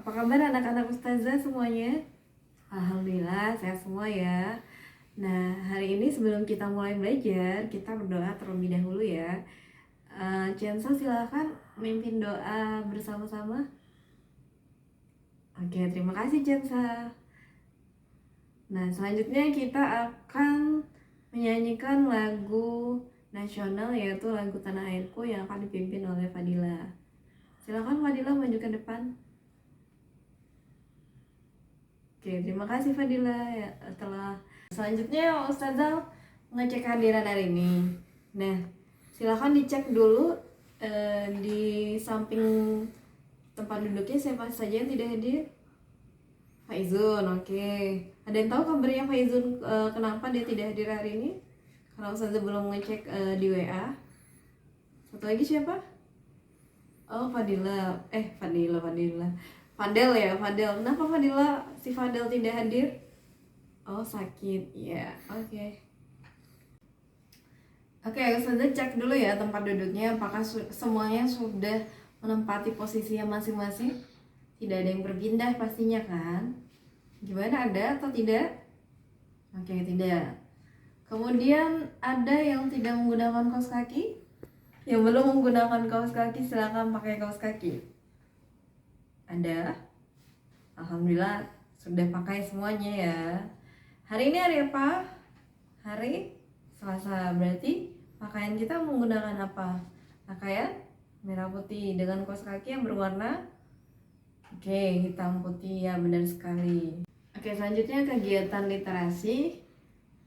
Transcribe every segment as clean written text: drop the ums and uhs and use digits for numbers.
Apa kabar anak-anak ustazah semuanya? Alhamdulillah sehat semua ya. Nah, hari ini sebelum kita mulai belajar, kita berdoa terlebih dahulu ya. Ciansa silahkan memimpin doa bersama-sama. Oke, terima kasih Ciansa. Nah, selanjutnya kita akan menyanyikan lagu nasional yaitu lagu Tanah Airku yang akan dipimpin oleh Fadila. Silakan Fadila maju ke depan. Oke, terima kasih Fadila ya telah. Selanjutnya Ustazah ngecek kehadiran hari ini. Nah, silahkan dicek dulu di samping tempat duduknya siapa saja yang tidak hadir. Faizun, oke. Ada yang tahu kabarnya Faizun kenapa dia tidak hadir hari ini? Karena Ustazah belum ngecek di WA. Satu lagi siapa? Oh, Fadila. Fadila. Fadel ya, Fadel. Kenapa Fadila si Fadel tidak hadir? Oh, sakit. Ya, oke. Oke, Ustazah cek dulu ya tempat duduknya apakah semuanya sudah menempati posisinya masing-masing. Tidak ada yang berpindah pastinya kan? Gimana, ada atau tidak? Oke, tidak. Kemudian ada yang tidak menggunakan kaos kaki? Yang belum menggunakan kaos kaki silakan pakai kaos kaki. Ada? Alhamdulillah sudah pakai semuanya ya. Hari ini hari apa? Hari Selasa, berarti pakaian kita menggunakan apa? Pakaian merah putih dengan kaos kaki yang berwarna hitam putih ya, benar sekali. Oke, selanjutnya kegiatan literasi.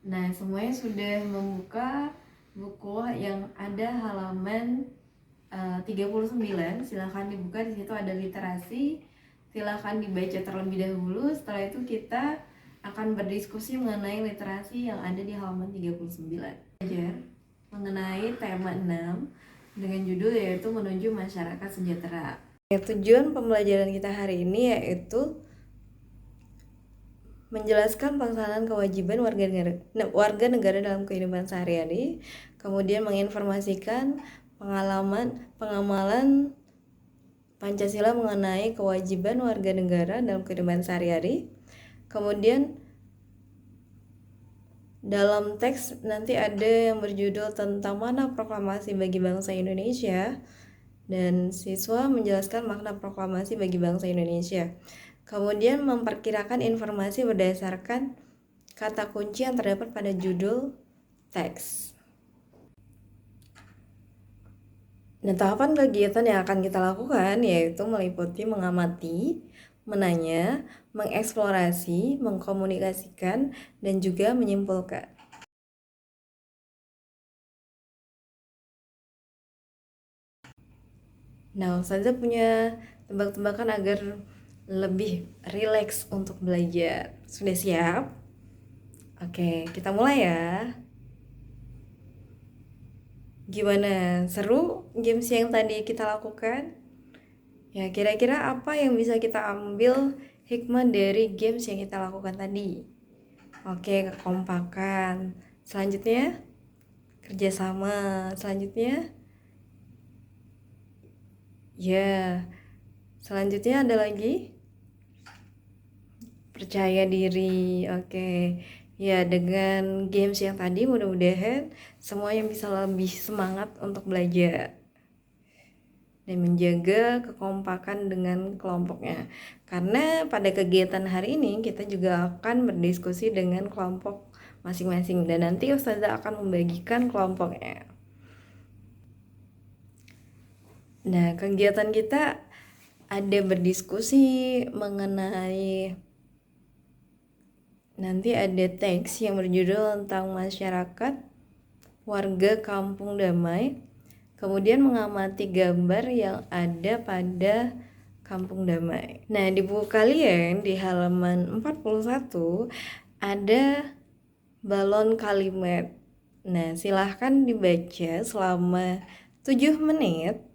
Nah, semuanya sudah membuka buku yang ada halaman 39. Silahkan dibuka, di situ ada literasi. Silahkan dibaca terlebih dahulu. Setelah itu kita akan berdiskusi mengenai literasi yang ada di halaman 39. Belajar mengenai tema 6 dengan judul yaitu menuju masyarakat sejahtera. Tujuan pembelajaran kita hari ini yaitu menjelaskan pelaksanaan kewajiban warga negara dalam kehidupan sehari-hari, kemudian menginformasikan pengamalan Pancasila mengenai kewajiban warga negara dalam kehidupan sehari-hari. Kemudian dalam teks nanti ada yang berjudul tentang makna proklamasi bagi bangsa Indonesia, dan siswa menjelaskan makna proklamasi bagi bangsa Indonesia. Kemudian memperkirakan informasi berdasarkan kata kunci yang terdapat pada judul teks. Nah, tahapan kegiatan yang akan kita lakukan yaitu meliputi mengamati, menanya, mengeksplorasi, mengkomunikasikan, dan juga menyimpulkan. Nah, Ustazah punya tebak-tebakan agar lebih rileks untuk belajar. Sudah siap? Oke, kita mulai ya. Gimana? Seru games yang tadi kita lakukan? Ya, kira-kira apa yang bisa kita ambil hikmah dari games yang kita lakukan tadi? Oke, kekompakan. Selanjutnya, kerjasama. Selanjutnya, ya. Selanjutnya ada lagi? Percaya diri. Oke. Ya, dengan games yang tadi mudah-mudahan semuanya bisa lebih semangat untuk belajar dan menjaga kekompakan dengan kelompoknya. Karena pada kegiatan hari ini kita juga akan berdiskusi dengan kelompok masing-masing dan nanti Ustazah akan membagikan kelompoknya. Nah, kegiatan kita ada berdiskusi mengenai, nanti ada teks yang berjudul tentang masyarakat warga kampung damai, kemudian mengamati gambar yang ada pada kampung damai. Nah, di buku kalian di halaman 41 ada balon kalimat. Nah, silahkan dibaca selama 7 menit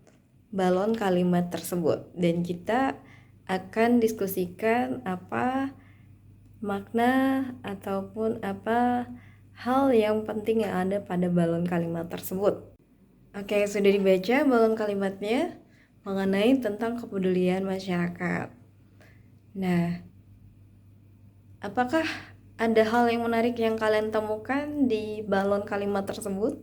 balon kalimat tersebut dan kita akan diskusikan apa makna ataupun apa hal yang penting yang ada pada balon kalimat tersebut. Oke, sudah dibaca balon kalimatnya mengenai tentang kepedulian masyarakat. Nah, apakah ada hal yang menarik yang kalian temukan di balon kalimat tersebut?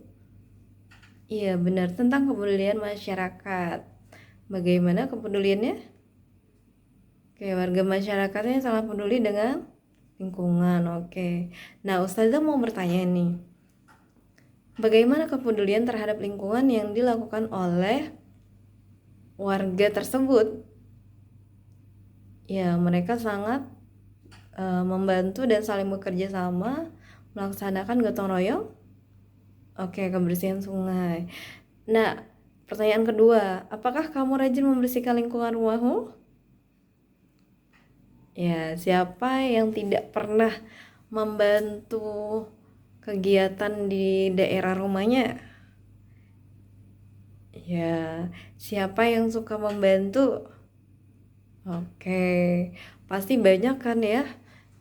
Iya, benar, tentang kepedulian masyarakat. Bagaimana kepeduliannya? Oke, warga masyarakatnya sangat peduli dengan lingkungan. Oke. Nah, Ustazah mau bertanya nih. Bagaimana kepedulian terhadap lingkungan yang dilakukan oleh warga tersebut? Ya, mereka sangat membantu dan saling bekerja sama melaksanakan gotong royong. Oke, kebersihan sungai. Nah, pertanyaan kedua, apakah kamu rajin membersihkan lingkungan rumahmu? Ya, siapa yang tidak pernah membantu kegiatan di daerah rumahnya? Ya, siapa yang suka membantu? Oke, pasti banyak kan ya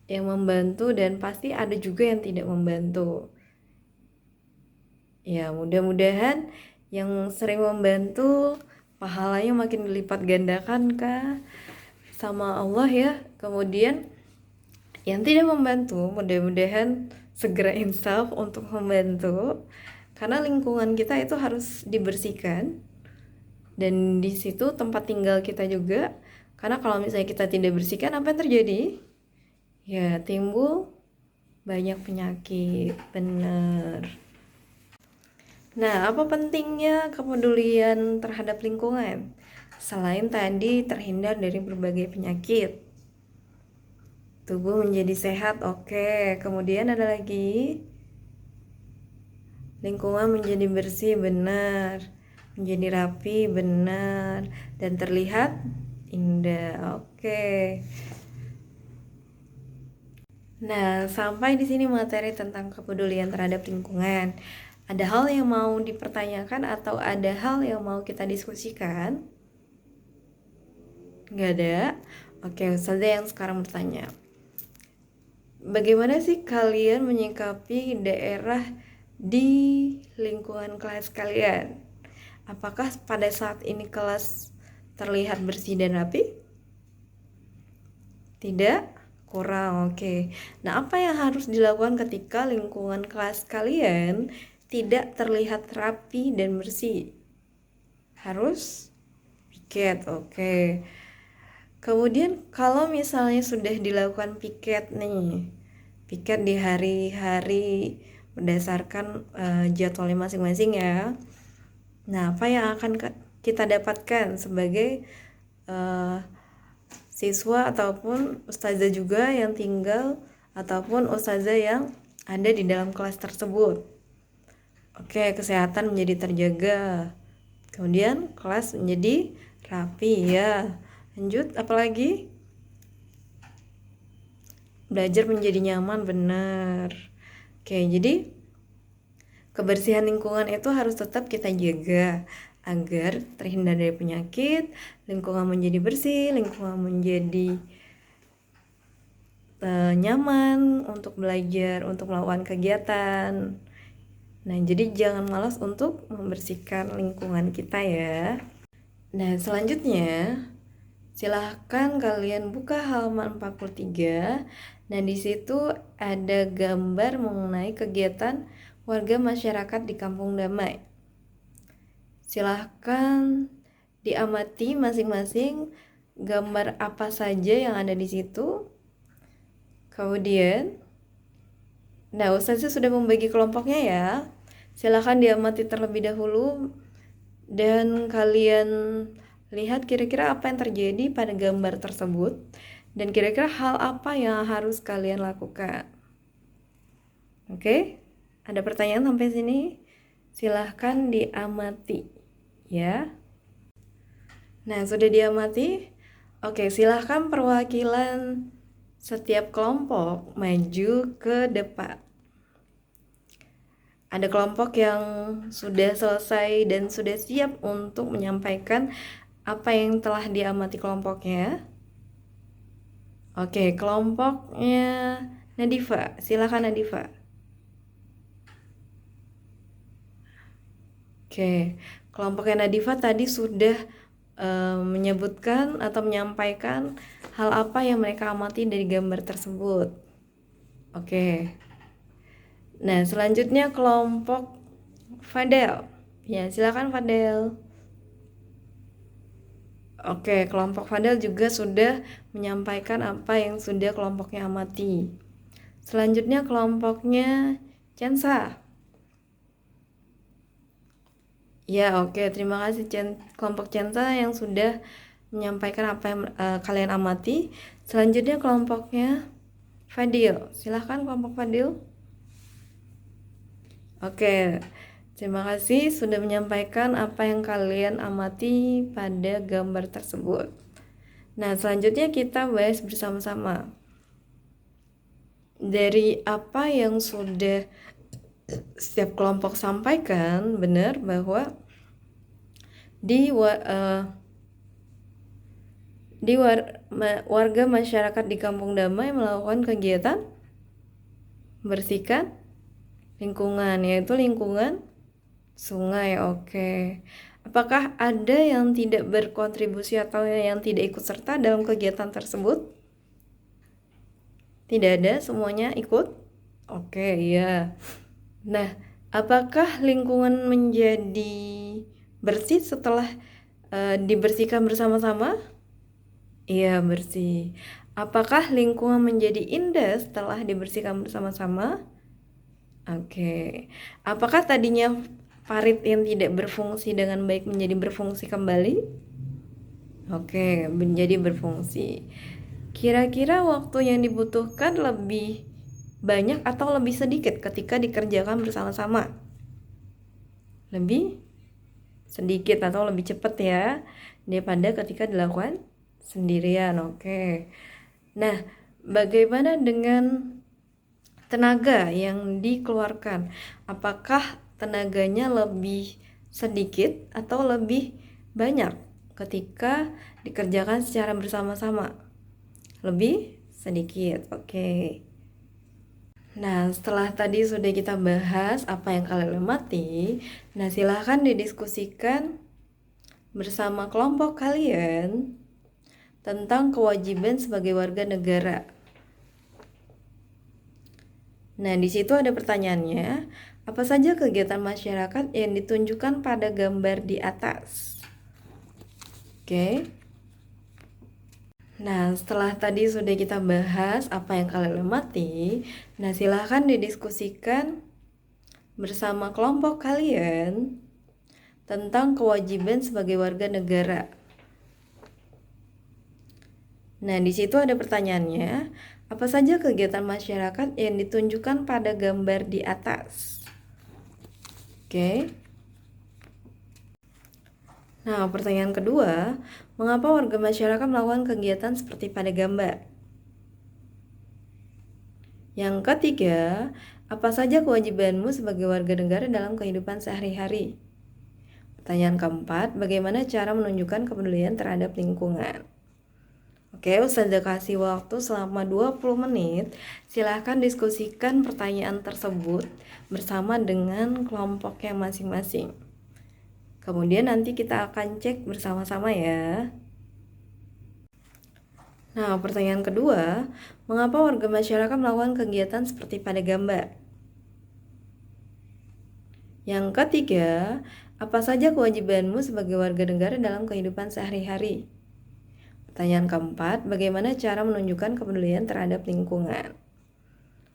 yang membantu dan pasti ada juga yang tidak membantu. Ya, mudah-mudahan yang sering membantu pahalanya makin dilipat gandakan kah sama Allah ya. Kemudian yang tidak membantu mudah-mudahan segera insaf untuk membantu, karena lingkungan kita itu harus dibersihkan dan di situ tempat tinggal kita juga. Karena kalau misalnya kita tidak bersihkan, apa yang terjadi? Ya, timbul banyak penyakit. Benar. Nah, apa pentingnya kepedulian terhadap lingkungan? Selain tadi terhindar dari berbagai penyakit, tubuh menjadi sehat, oke. Kemudian ada lagi, lingkungan menjadi bersih, benar. Menjadi rapi, benar. Dan terlihat indah, oke. Nah, sampai di sini materi tentang kepedulian terhadap lingkungan. Ada hal yang mau dipertanyakan atau ada hal yang mau kita diskusikan? Nggak ada? Oke, Ustazah yang sekarang bertanya. Bagaimana sih kalian menyikapi daerah di lingkungan kelas kalian? Apakah pada saat ini kelas terlihat bersih dan rapi? Tidak? Kurang, oke. Nah, apa yang harus dilakukan ketika lingkungan kelas kalian tidak terlihat rapi dan bersih? Harus piket, oke. Kemudian kalau misalnya sudah dilakukan piket nih, piket di hari-hari berdasarkan jadwalnya masing-masing ya. Nah, apa yang akan kita dapatkan sebagai siswa ataupun ustazah juga yang tinggal ataupun ustazah yang ada di dalam kelas tersebut? Oke, kesehatan menjadi terjaga. Kemudian kelas menjadi rapi ya. Lanjut, apalagi? Belajar menjadi nyaman, benar. Oke, jadi kebersihan lingkungan itu harus tetap kita jaga agar terhindar dari penyakit, lingkungan menjadi bersih, lingkungan menjadi nyaman untuk belajar, untuk melakukan kegiatan. Nah, jadi jangan malas untuk membersihkan lingkungan kita ya. Nah, selanjutnya silahkan kalian buka halaman 43. Nah, di situ ada gambar mengenai kegiatan warga masyarakat di Kampung Damai. Silahkan diamati masing-masing gambar apa saja yang ada di situ. Kemudian, nah, Ustazah sudah membagi kelompoknya ya. Silahkan diamati terlebih dahulu dan kalian lihat kira-kira apa yang terjadi pada gambar tersebut dan kira-kira hal apa yang harus kalian lakukan. Oke? Ada pertanyaan sampai sini? Silahkan diamati ya. Nah, sudah diamati? Oke, silahkan perwakilan setiap kelompok maju ke depan. Ada kelompok yang sudah selesai dan sudah siap untuk menyampaikan apa yang telah diamati kelompoknya. Oke, kelompoknya Nadifa. Silakan Nadifa. Oke, kelompoknya Nadifa tadi sudah menyebutkan atau menyampaikan hal apa yang mereka amati dari gambar tersebut. Oke. Nah, selanjutnya kelompok Fadel. Ya, silakan Fadel. Oke, kelompok Fadel juga sudah menyampaikan apa yang sudah kelompoknya amati. Selanjutnya kelompoknya Censa. Ya, oke, terima kasih kelompok Censa yang sudah menyampaikan apa yang kalian amati. Selanjutnya kelompoknya Fadil. Silahkan kelompok Fadil. Oke, terima kasih sudah menyampaikan apa yang kalian amati pada gambar tersebut. Nah, selanjutnya kita bahas bersama-sama. Dari apa yang sudah setiap kelompok sampaikan, benar bahwa di warga masyarakat di Kampung Damai melakukan kegiatan bersihkan lingkungan, yaitu lingkungan sungai. Oke. Apakah ada yang tidak berkontribusi atau yang tidak ikut serta dalam kegiatan tersebut? Tidak ada, semuanya ikut? Oke, iya. Nah, apakah lingkungan menjadi bersih setelah dibersihkan bersama-sama? Iya, bersih. Apakah lingkungan menjadi indah setelah dibersihkan bersama-sama? Oke. Apakah tadinya parit yang tidak berfungsi dengan baik menjadi berfungsi kembali? Oke, menjadi berfungsi. Kira-kira waktu yang dibutuhkan lebih banyak atau lebih sedikit ketika dikerjakan bersama-sama? Lebih sedikit atau lebih cepat ya daripada ketika dilakukan sendirian. Oke. Nah, bagaimana dengan tenaga yang dikeluarkan? Apakah tenaganya lebih sedikit atau lebih banyak ketika dikerjakan secara bersama-sama? Lebih sedikit. Oke. Nah, setelah tadi sudah kita bahas apa yang kalian amati, nah silahkan didiskusikan bersama kelompok kalian tentang kewajiban sebagai warga negara. Nah, di situ ada pertanyaannya, apa saja kegiatan masyarakat yang ditunjukkan pada gambar di atas? Oke. Nah, setelah tadi sudah kita bahas apa yang kalian amati, nah silahkan didiskusikan bersama kelompok kalian tentang kewajiban sebagai warga negara. Nah, di situ ada pertanyaannya, apa saja kegiatan masyarakat yang ditunjukkan pada gambar di atas? Oke. Nah, pertanyaan kedua, mengapa warga masyarakat melakukan kegiatan seperti pada gambar? Yang ketiga, apa saja kewajibanmu sebagai warga negara dalam kehidupan sehari-hari? Pertanyaan keempat, bagaimana cara menunjukkan kepedulian terhadap lingkungan? Oke, Ustazah kasih waktu selama 20 menit. Silahkan diskusikan pertanyaan tersebut bersama dengan kelompoknya masing-masing. Kemudian nanti kita akan cek bersama-sama ya. Nah, pertanyaan kedua, mengapa warga masyarakat melakukan kegiatan seperti pada gambar? Yang ketiga, apa saja kewajibanmu sebagai warga negara dalam kehidupan sehari-hari? Pertanyaan keempat, bagaimana cara menunjukkan kepedulian terhadap lingkungan?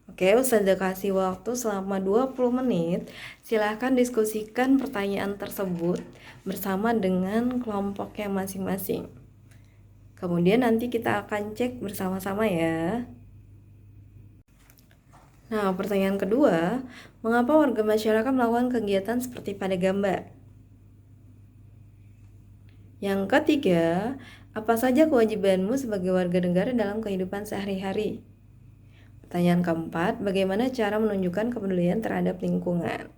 Oke, Ustazah kasih waktu selama 20 menit. Silahkan diskusikan pertanyaan tersebut bersama dengan kelompoknya masing-masing. Kemudian nanti kita akan cek bersama-sama ya. Nah, pertanyaan kedua, mengapa warga masyarakat melakukan kegiatan seperti pada gambar? Yang ketiga, apa saja kewajibanmu sebagai warga negara dalam kehidupan sehari-hari? Pertanyaan keempat, bagaimana cara menunjukkan kepedulian terhadap lingkungan?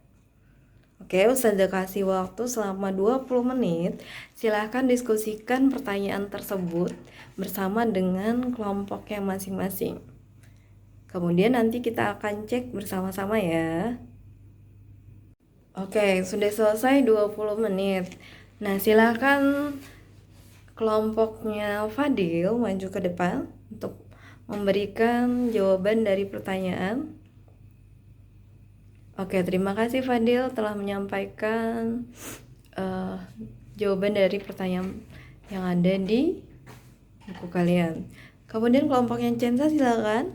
Oke, Ustazah kasih waktu selama 20 menit. Silahkan diskusikan pertanyaan tersebut bersama dengan kelompoknya masing-masing. Kemudian nanti kita akan cek bersama-sama ya. Oke, sudah selesai 20 menit. Nah, silahkan kelompoknya Fadil maju ke depan untuk memberikan jawaban dari pertanyaan. Oke, terima kasih Fadil telah menyampaikan jawaban dari pertanyaan yang ada di buku kalian. Kemudian kelompoknya Censa silakan.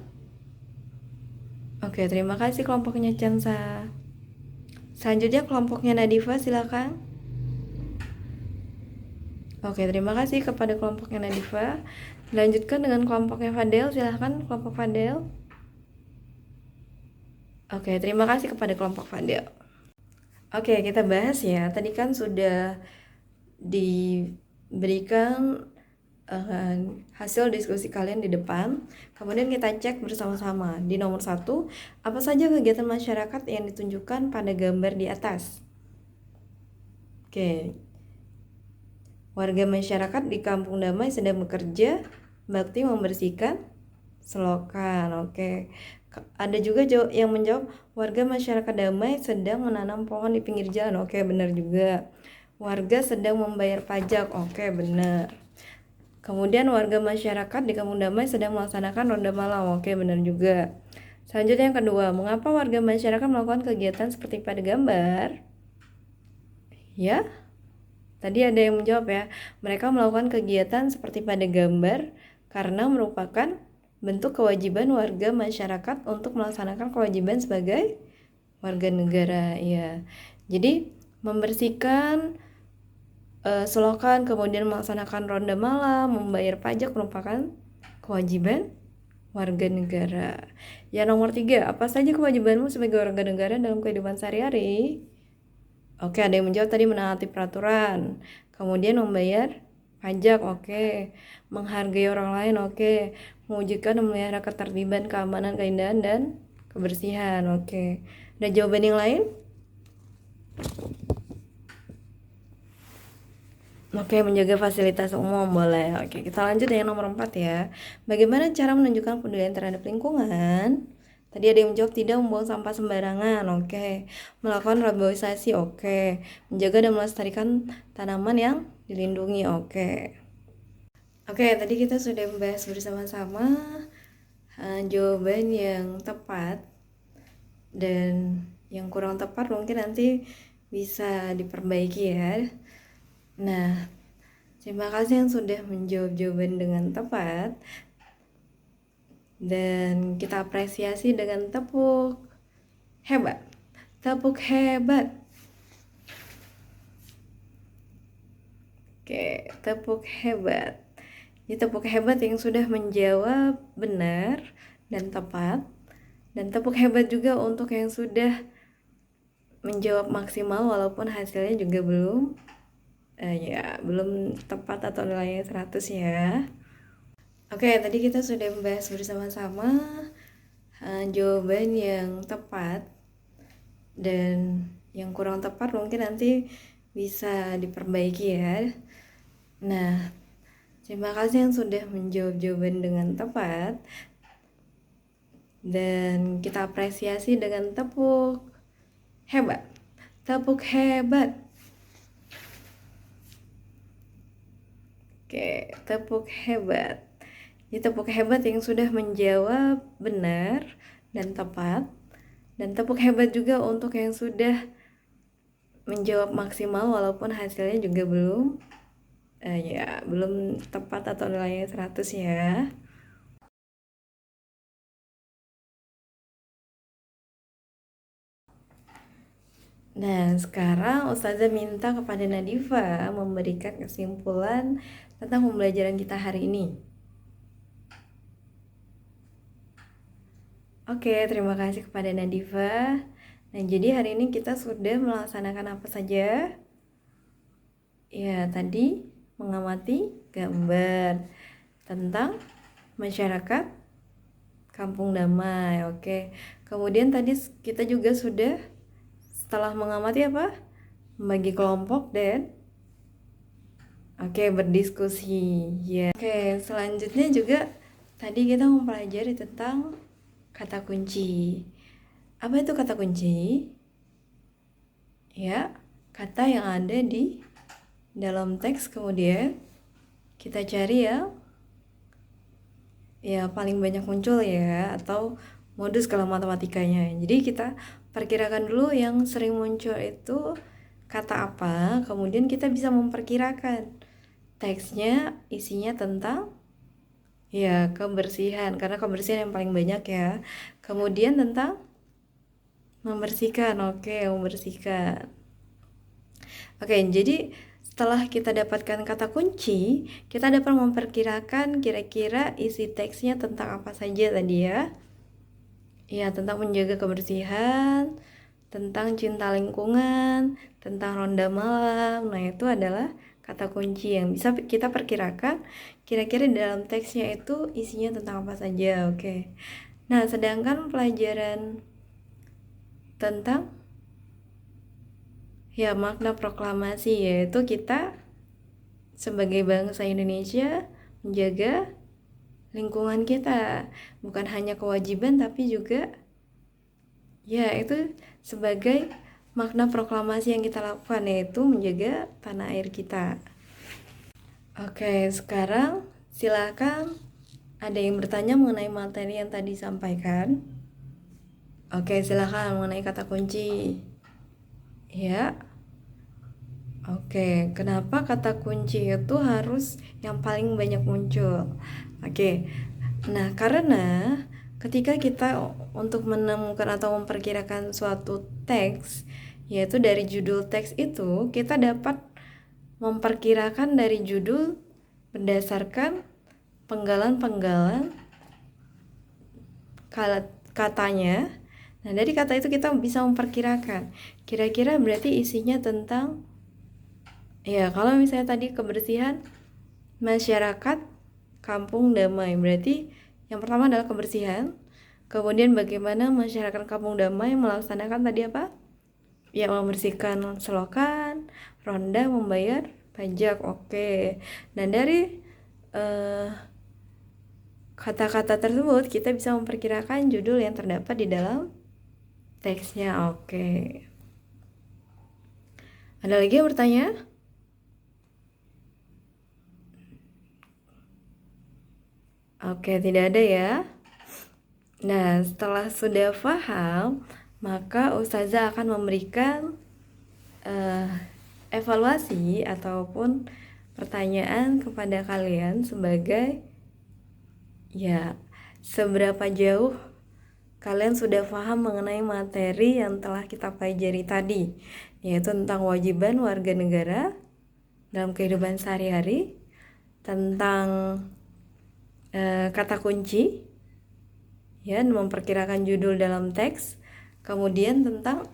Oke, terima kasih kelompoknya Censa. Selanjutnya kelompoknya Nadifa silakan. Oke, terima kasih kepada kelompoknya Nadifa. Lanjutkan dengan kelompoknya Fadel, silahkan kelompok Fadel. Oke, terima kasih kepada kelompok Fadel. Oke, kita bahas ya. Tadi kan sudah diberikan hasil diskusi kalian di depan. Kemudian kita cek bersama-sama. Di nomor 1, apa saja kegiatan masyarakat yang ditunjukkan pada gambar di atas? Oke. Warga masyarakat di Kampung Damai sedang bekerja bakti membersihkan selokan. Oke. Ada juga yang menjawab warga masyarakat Damai sedang menanam pohon di pinggir jalan. Oke, benar juga. Warga sedang membayar pajak. Oke, benar. Kemudian warga masyarakat di Kampung Damai sedang melaksanakan ronda malam. Oke, benar juga. Selanjutnya yang kedua, mengapa warga masyarakat melakukan kegiatan seperti pada gambar? Ya, tadi ada yang menjawab ya, mereka melakukan kegiatan seperti pada gambar karena merupakan bentuk kewajiban warga masyarakat untuk melaksanakan kewajiban sebagai warga negara. Ya, jadi membersihkan selokan, kemudian melaksanakan ronda malam, membayar pajak merupakan kewajiban warga negara. Ya, nomor 3, apa saja kewajibanmu sebagai warga negara dalam kehidupan sehari-hari? Oke, ada yang menjawab tadi menaati peraturan, kemudian membayar pajak, oke, menghargai orang lain, oke, mewujudkan dan memelihara ketertiban, keamanan, keindahan, dan kebersihan, oke. Ada jawaban yang lain? Oke, menjaga fasilitas umum boleh. Oke, kita lanjut dengan nomor 4 ya. Bagaimana cara menunjukkan pedulian terhadap lingkungan? Tadi ada yang menjawab tidak membuang sampah sembarangan. Oke. Melakukan reboisasi. Oke. Menjaga dan melestarikan tanaman yang dilindungi. Oke. Oke, tadi kita sudah membahas bersama-sama jawaban yang tepat dan yang kurang tepat mungkin nanti bisa diperbaiki ya. Nah, terima kasih yang sudah menjawab jawaban dengan tepat. Dan kita apresiasi dengan tepuk hebat. Tepuk hebat. Oke, tepuk hebat. Ini tepuk hebat yang sudah menjawab benar dan tepat. Dan tepuk hebat juga untuk yang sudah menjawab maksimal walaupun hasilnya juga belum tepat atau nilainya 100 ya. Oke, tadi kita sudah membahas bersama-sama jawaban yang tepat dan yang kurang tepat mungkin nanti bisa diperbaiki ya. Nah, terima kasih yang sudah menjawab jawaban dengan tepat dan kita apresiasi dengan tepuk hebat. Tepuk hebat. Oke, tepuk hebat. Ini tepuk hebat yang sudah menjawab benar dan tepat. Dan tepuk hebat juga untuk yang sudah menjawab maksimal walaupun hasilnya juga belum tepat atau nilainya 100 ya. Nah, sekarang Ustazah minta kepada Nadifa memberikan kesimpulan tentang pembelajaran kita hari ini. Oke, terima kasih kepada Nadifa. Nah, jadi hari ini kita sudah melaksanakan apa saja? Ya, tadi mengamati gambar tentang masyarakat Kampung Damai. Oke. Kemudian tadi kita juga sudah setelah mengamati apa? Membagi kelompok dan berdiskusi. Ya. Oke, selanjutnya juga tadi kita mempelajari tentang kata kunci. Apa itu kata kunci? Ya, kata yang ada di dalam teks kemudian Kita cari ya paling banyak muncul ya, atau modus kalau matematikanya. Jadi kita perkirakan dulu yang sering muncul itu kata apa, kemudian kita bisa memperkirakan teksnya isinya tentang ya kebersihan, karena kebersihan yang paling banyak ya. Kemudian tentang membersihkan, oke, membersihkan. Oke, jadi setelah kita dapatkan kata kunci, kita dapat memperkirakan kira-kira isi teksnya tentang apa saja tadi ya. Ya, tentang menjaga kebersihan, tentang cinta lingkungan, tentang ronda malam. Nah, itu adalah kata kunci yang bisa kita perkirakan kira-kira di dalam teksnya itu isinya tentang apa saja. Oke. Nah, sedangkan pelajaran tentang ya makna proklamasi, yaitu kita sebagai bangsa Indonesia menjaga lingkungan kita, bukan hanya kewajiban tapi juga ya itu sebagai makna proklamasi yang kita lakukan, yaitu menjaga tanah air kita. Oke, sekarang silakan ada yang bertanya mengenai materi yang tadi disampaikan. Oke, silakan mengenai kata kunci. Ya. Oke, kenapa kata kunci itu harus yang paling banyak muncul? Oke, nah karena ketika kita untuk menemukan atau memperkirakan suatu teks, yaitu dari judul teks itu, kita dapat memperkirakan dari judul berdasarkan penggalan-penggalan katanya. Nah, dari kata itu kita bisa memperkirakan kira-kira berarti isinya tentang ya, kalau misalnya tadi kebersihan masyarakat kampung damai, berarti yang pertama adalah kebersihan. Kemudian bagaimana masyarakat kampung damai melaksanakan tadi apa? Ya, membersihkan selokan, ronda, membayar pajak. Oke. Dan dari kata-kata tersebut kita bisa memperkirakan judul yang terdapat di dalam teksnya. Oke. Ada lagi yang bertanya? Oke, tidak ada ya. Nah, setelah sudah paham, maka Ustazah akan memberikan evaluasi ataupun pertanyaan kepada kalian sebagai ya seberapa jauh kalian sudah paham mengenai materi yang telah kita pelajari tadi, yaitu tentang kewajiban warga negara dalam kehidupan sehari-hari, tentang kata kunci, ya, memperkirakan judul dalam teks, kemudian tentang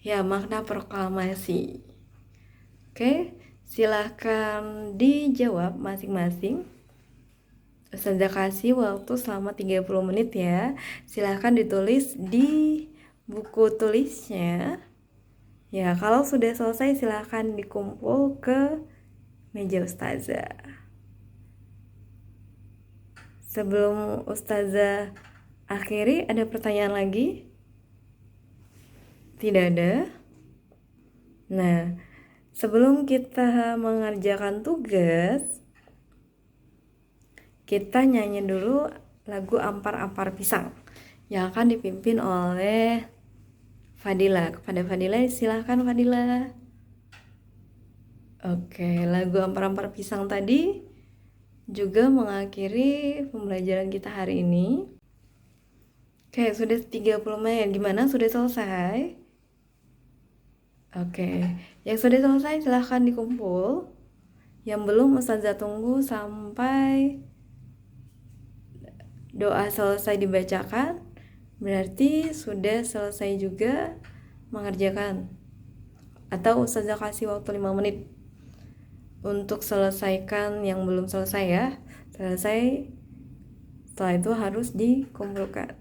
ya makna proklamasi. Oke, silahkan dijawab masing-masing. Ustazah kasih waktu selama 30 menit ya. Silahkan ditulis di buku tulisnya. Ya, kalau sudah selesai silahkan dikumpul ke meja Ustazah. Sebelum Ustazah akhiri, ada pertanyaan lagi? Tidak ada? Nah, sebelum kita mengerjakan tugas, kita nyanyi dulu lagu Ampar-Ampar Pisang yang akan dipimpin oleh Fadila. Kepada Fadila, silahkan Fadila. Oke, lagu Ampar-Ampar Pisang tadi juga mengakhiri pembelajaran kita hari ini. Oke, sudah 30 menit. Gimana? Sudah selesai? Oke, yang sudah selesai silahkan dikumpul. Yang belum Ustazah tunggu sampai doa selesai dibacakan. Berarti sudah selesai juga mengerjakan. Atau Ustazah kasih waktu 5 menit untuk selesaikan yang belum selesai ya. Selesai, setelah itu harus dikumpulkan.